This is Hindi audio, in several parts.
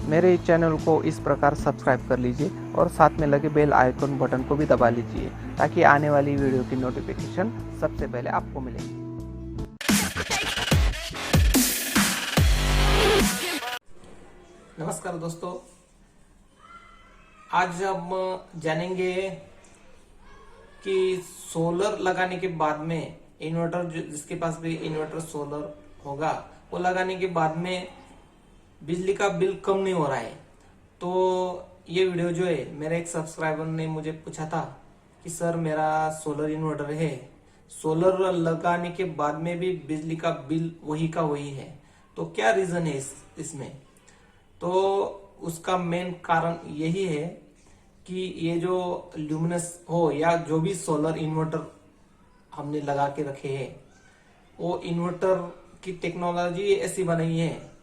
मेरे इस चैनल को इस प्रकार सब्सक्राइब कर लीजिए और साथ में लगे बेल आइकन बटन को भी दबा लीजिए ताकि आने वाली वीडियो की नोटिफिकेशन सबसे पहले आपको मिले। नमस्कार दोस्तों, आज हम जानेंगे कि सोलर लगाने के बाद में इन्वर्टर, जिसके पास भी इन्वर्टर सोलर होगा, वो लगाने के बाद में बिजली का बिल कम नहीं हो रहा है। तो ये वीडियो जो है, मेरे एक सब्सक्राइबर ने मुझे पूछा था कि सर मेरा सोलर इन्वर्टर है, सोलर लगाने के बाद में भी बिजली का बिल वही का वही है, तो क्या रीजन है इसमें। तो उसका मेन कारण यही है कि ये जो ल्यूमिनस हो या जो भी सोलर इन्वर्टर हमने लगा के रखे हैं, वो इन्वर्टर की टेक्नोलॉजी ऐसी बनाई है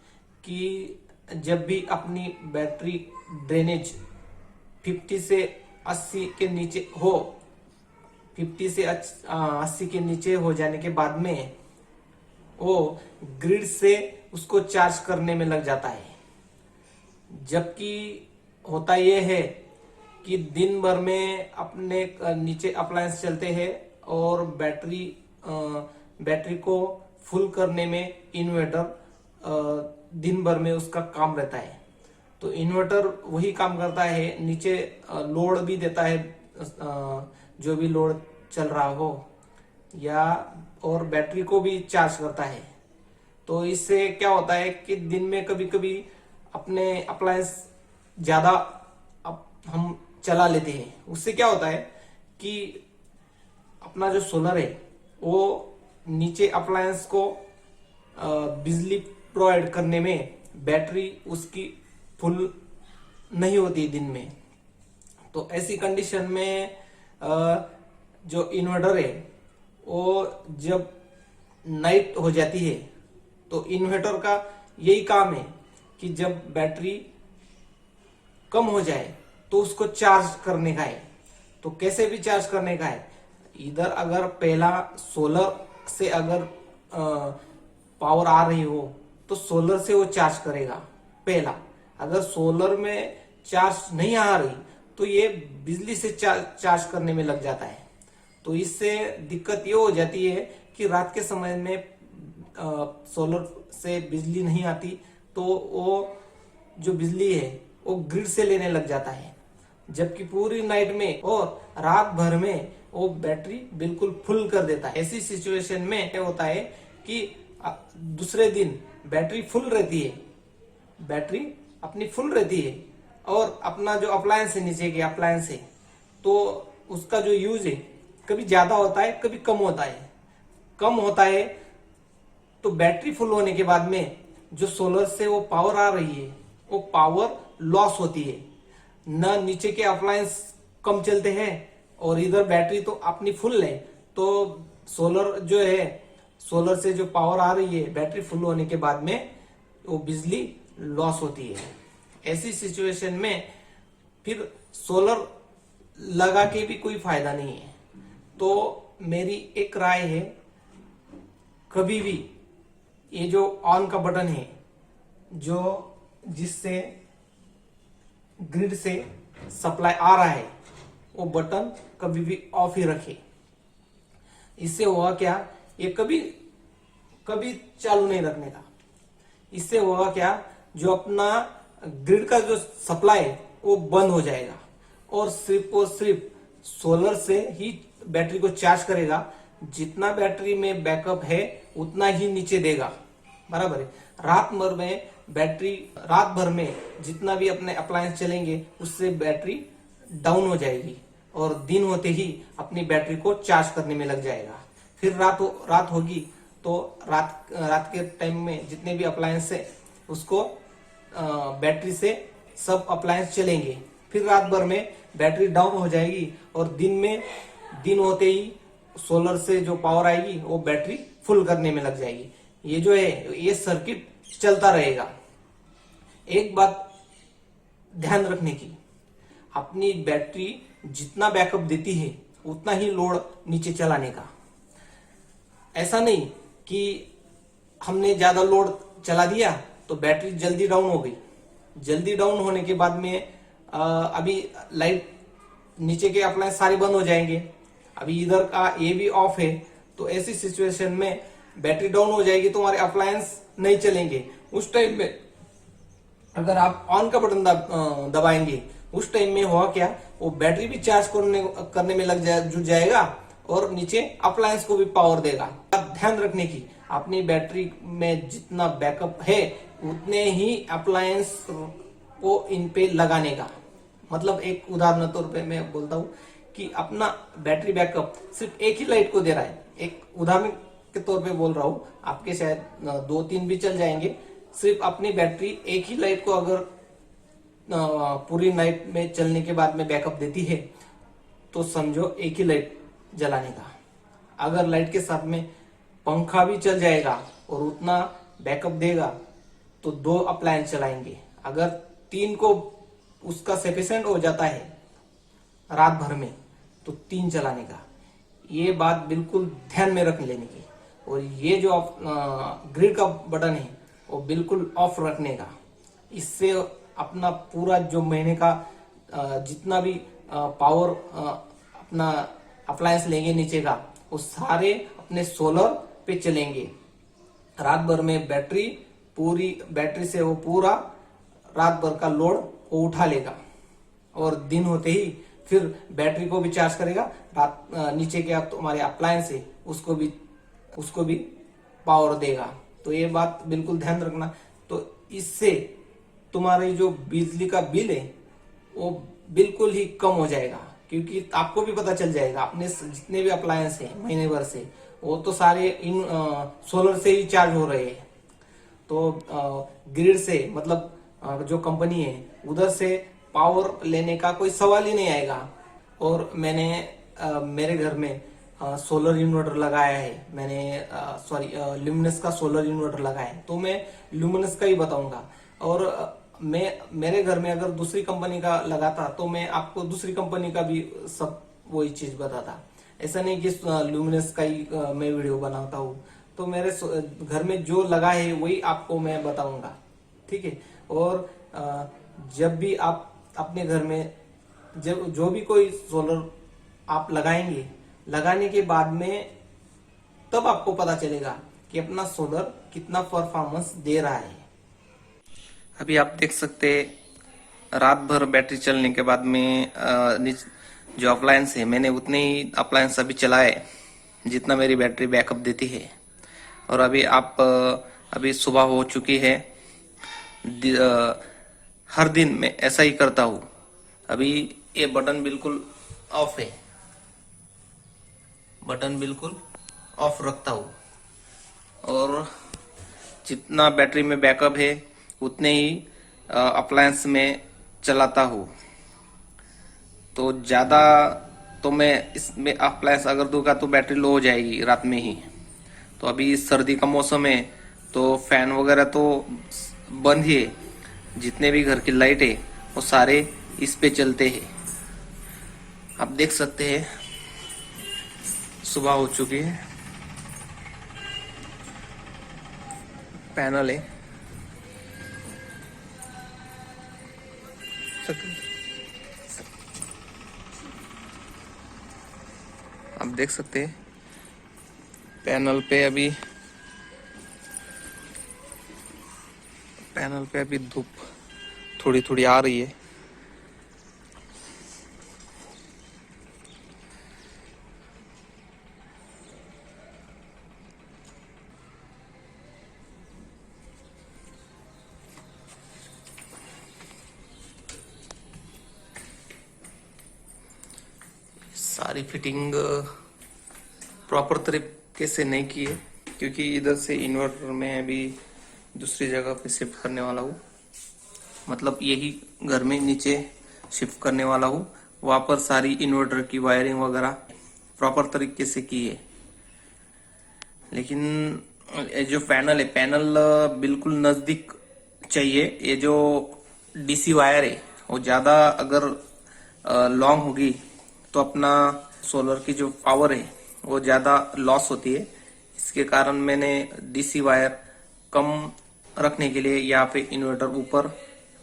कि जब भी अपनी बैटरी ड्रेनेज 50 से 80 के नीचे हो, 50 से 80 के नीचे हो जाने के बाद में वो ग्रिड से उसको चार्ज करने में लग जाता है। जबकि होता यह है कि दिन भर में अपने नीचे अप्लायंस चलते हैं और बैटरी को फुल करने में इन्वर्टर दिन भर में उसका काम रहता है। तो इन्वर्टर वही काम करता है, नीचे लोड भी देता है, जो भी लोड चल रहा हो, या और बैटरी को भी चार्ज करता है। तो इससे क्या होता है कि दिन में कभी कभी अपने अप्लायंस ज्यादा हम चला लेते हैं। उससे क्या होता है कि अपना जो सोलर है वो नीचे अप्लायंस को बिजली प्रोवाइड करने में बैटरी उसकी फुल नहीं होती दिन में। तो ऐसी कंडीशन में जो इन्वर्टर है वो जब नाइट हो जाती है, तो इन्वर्टर का यही काम है कि जब बैटरी कम हो जाए तो उसको चार्ज करने का है। तो कैसे भी चार्ज करने का है, इधर अगर पहला सोलर से अगर पावर आ रही हो तो सोलर से वो चार्ज करेगा पहला। अगर सोलर में चार्ज नहीं आ रही तो ये बिजली से चार्ज करने में लग जाता है। तो इससे दिक्कत ये हो जाती है कि रात के समय में सोलर से बिजली नहीं आती, तो वो जो बिजली है वो ग्रिड से लेने लग जाता है। जबकि पूरी नाइट में और रात भर में वो बैटरी बिल्कुल फुल कर देता है। ऐसी सिचुएशन में क्या होता है कि दूसरे दिन बैटरी फुल रहती है, बैटरी अपनी फुल रहती है, और अपना जो अप्लायंस है, नीचे के अप्लायंस है, तो उसका जो यूज है कभी ज्यादा होता है कभी कम होता है। कम होता है तो बैटरी फुल होने के बाद में जो सोलर से वो पावर आ रही है वो पावर लॉस होती है। न नीचे के अप्लायंस कम चलते हैं और इधर बैटरी तो अपनी फुल है, तो सोलर जो है, सोलर से जो पावर आ रही है बैटरी फुल होने के बाद में वो बिजली लॉस होती है। ऐसी सिचुएशन में फिर सोलर लगा के भी कोई फायदा नहीं है। तो मेरी एक राय है, कभी भी ये जो ऑन का बटन है, जो जिससे ग्रिड से सप्लाई आ रहा है, वो बटन कभी भी ऑफ ही रखे। इससे होगा क्या, ये कभी कभी चालू नहीं रखने का। इससे होगा क्या, जो अपना ग्रिड का जो सप्लाई है वो बंद हो जाएगा और सिर्फ सोलर से ही बैटरी को चार्ज करेगा। जितना बैटरी में बैकअप है उतना ही नीचे देगा, बराबर है। रात भर में जितना भी अपने अप्लायंस चलेंगे उससे बैटरी डाउन हो जाएगी और दिन होते ही अपनी बैटरी को चार्ज करने में लग जाएगा। फिर रात होगी तो रात के टाइम में जितने भी अप्लायंस है उसको बैटरी से सब अप्लायंस चलेंगे। फिर रात भर में बैटरी डाउन हो जाएगी और दिन होते ही सोलर से जो पावर आएगी वो बैटरी फुल करने में लग जाएगी। ये जो है ये सर्किट चलता रहेगा। एक बात ध्यान रखने की, अपनी बैटरी जितना बैकअप देती है उतना ही लोड नीचे चलाने का। ऐसा नहीं कि हमने ज्यादा लोड चला दिया तो बैटरी जल्दी डाउन हो गई, जल्दी डाउन होने के बाद में अभी लाइट नीचे के अप्लायंस सारे बंद हो जाएंगे। अभी इधर का ये भी ऑफ है, तो ऐसी सिचुएशन में बैटरी डाउन हो जाएगी तो हमारे अप्लायंस नहीं चलेंगे। उस टाइम में अगर आप ऑन का बटन दबाएंगे, उस टाइम में हुआ क्या, वो बैटरी भी चार्ज करने में जुट जाएगा और नीचे अप्लायंस को भी पावर देगा। ध्यान रखने की, अपनी बैटरी में जितना बैकअप है उतने ही अप्लायंस को इन पे लगाने का। मतलब एक उदाहरण तौर पे मैं बोलता हूँ कि अपना बैटरी बैकअप सिर्फ एक ही लाइट को दे रहा है, एक उदाहरण के तौर पे बोल रहा हूँ, आपके शायद 2-3 भी चल जाएंगे। सिर्फ अपनी बैटरी एक ही लाइट को अगर पूरी नाइट में चलने के बाद में बैकअप देती है तो समझो एक ही लाइट जलाने का। अगर लाइट के साथ में पंखा भी चल जाएगा और उतना बैकअप देगा तो 2 अप्लायंस चलाएंगे। अगर 3 को उसका सफिशिएंट हो जाता है रात भर में तो 3 चलाने का। ये बात बिल्कुल ध्यान में रख लेने की। और ये जो ग्रिड का बटन है वो बिल्कुल ऑफ रखने का। इससे अपना पूरा जो महीने का जितना भी पावर अपना अप्लायंस लेंगे नीचे का, वो सारे अपने सोलर पे चलेंगे। रात भर में बैटरी से वो पूरा रात भर का लोड वो उठा लेगा और दिन होते ही फिर बैटरी को भी चार्ज करेगा। नीचे के हमारे अप्लायंस है उसको भी पावर देगा। तो ये बात बिल्कुल ध्यान रखना। तो इससे तुम्हारी जो बिजली का बिल है वो बिल्कुल ही कम हो जाएगा, क्योंकि आपको भी पता चल जाएगा अपने जितने भी अप्लायंस हैं महीने भर से वो तो सारे इन सोलर से ही चार्ज हो रहे हैं। तो ग्रिड से मतलब जो कंपनी है उधर से पावर लेने का कोई सवाल ही नहीं आएगा। और मैंने मेरे घर में सोलर इन्वर्टर लगाया है। मैंने ल्यूमिनस का सोलर इन्वर्टर लगाया है, तो मैं ल्यूमिनस का ही बताऊंगा। और मैं मेरे घर में अगर दूसरी कंपनी का लगाता तो मैं आपको दूसरी कंपनी का भी सब वही चीज बताता। ऐसा नहीं कि ल्यूमिनस का ही मैं वीडियो बनाता हूँ। तो मेरे घर में जो लगा है वही आपको मैं बताऊंगा, ठीक है। और जब भी आप अपने घर में जो भी कोई सोलर आप लगाएंगे, लगाने के बाद में तब आपको पता चलेगा कि अपना सोलर कितना परफॉर्मेंस दे रहा है। अभी आप देख सकते रात भर बैटरी चलने के बाद में जो अप्लायंस है मैंने उतने ही अप्लायंस अभी चलाए जितना मेरी बैटरी बैकअप देती है। और अभी सुबह हो चुकी है। हर दिन मैं ऐसा ही करता हूँ। अभी ये बटन बिल्कुल ऑफ है, बटन बिल्कुल ऑफ रखता हूँ और जितना बैटरी में बैकअप है उतने ही अप्लायंस में चलाता हूँ। तो ज़्यादा तो मैं इसमें अप्लायंस अगर दूंगा तो बैटरी लो हो जाएगी रात में ही। तो अभी सर्दी का मौसम है तो फैन वगैरह तो बंद ही है। जितने भी घर की लाइट है वो सारे इस पे चलते हैं। आप देख सकते हैं सुबह हो चुकी है। पैनल है, आप देख सकते हैं पैनल पे अभी धूप थोड़ी थोड़ी आ रही है। सारी फिटिंग प्रॉपर तरीके से नहीं की है, क्योंकि इधर से इन्वर्टर में अभी दूसरी जगह पे शिफ्ट करने वाला हूँ। मतलब यही घर में नीचे शिफ्ट करने वाला हूँ। वहाँ पर सारी इन्वर्टर की वायरिंग वगैरह प्रॉपर तरीके से की है। लेकिन ये जो पैनल बिल्कुल नजदीक चाहिए। ये जो डीसी वायर है वो ज्यादा अगर लॉन्ग होगी तो अपना सोलर की जो पावर है वो ज्यादा लॉस होती है। इसके कारण मैंने डीसी वायर कम रखने के लिए यहाँ पे इन्वर्टर ऊपर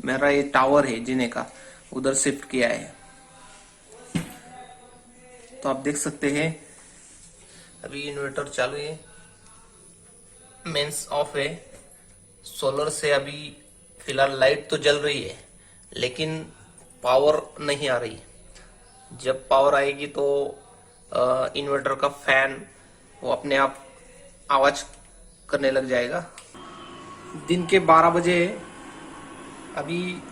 मेरा ये टावर है जीने का, उधर शिफ्ट किया है। तो आप देख सकते हैं अभी इन्वर्टर चालू है, मेंस ऑफ है। सोलर से अभी फिलहाल लाइट तो जल रही है लेकिन पावर नहीं आ रही। जब पावर आएगी तो इन्वर्टर का फैन वो अपने आप आवाज करने लग जाएगा। दिन के 12 बजे है। अभी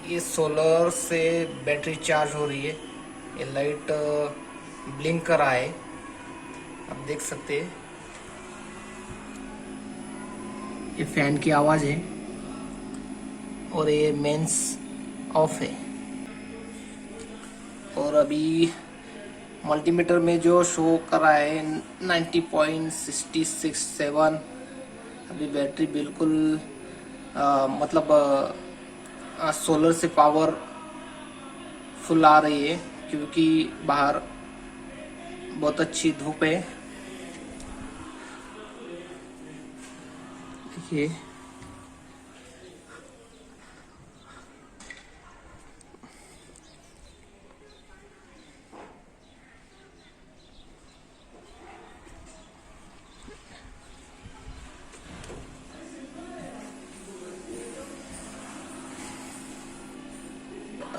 ये सोलर से बैटरी चार्ज हो रही है। ये लाइट ब्लिंक कर रहा है, आप देख सकते हैं। ये फैन की आवाज है और ये मेंस ऑफ है। और अभी मल्टीमीटर में जो शो कर रहा है 90.667। अभी बैटरी बिल्कुल सोलर से पावर फुल आ रही है क्योंकि बाहर बहुत अच्छी धूप है। देखिए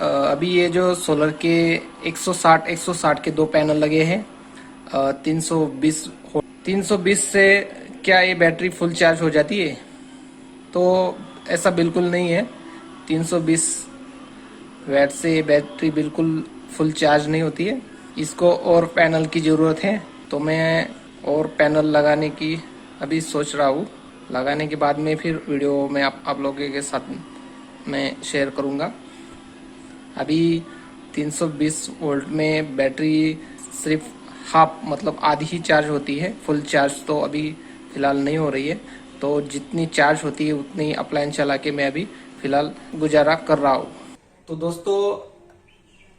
अभी ये जो सोलर के 160 के दो पैनल लगे हैं। 320 से क्या ये बैटरी फुल चार्ज हो जाती है? तो ऐसा बिल्कुल नहीं है। 320 वैट से ये बैटरी बिल्कुल फुल चार्ज नहीं होती है। इसको और पैनल की ज़रूरत है, तो मैं और पैनल लगाने की अभी सोच रहा हूँ। लगाने के बाद में फिर वीडियो में आप लोगों के साथ मैं शेयर करूँगा। अभी 320 वोल्ट में बैटरी सिर्फ हाफ मतलब आधी ही चार्ज होती है। फुल चार्ज तो अभी फिलहाल नहीं हो रही है। तो जितनी चार्ज होती है उतनी अप्लायंस चला के मैं अभी फिलहाल गुजारा कर रहा हूँ। तो दोस्तों,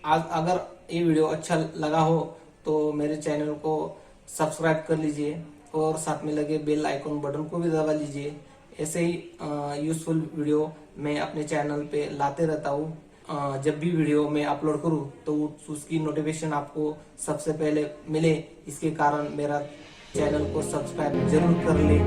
आज अगर ये वीडियो अच्छा लगा हो तो मेरे चैनल को सब्सक्राइब कर लीजिए और साथ में लगे बेल आइकन बटन को भी दबा लीजिए। ऐसे ही यूजफुल वीडियो मैं अपने चैनल पे लाते रहता हूँ। जब भी वीडियो मैं अपलोड करूँ तो उसकी नोटिफिकेशन आपको सबसे पहले मिले, इसके कारण मेरा चैनल को सब्सक्राइब जरूर कर ले।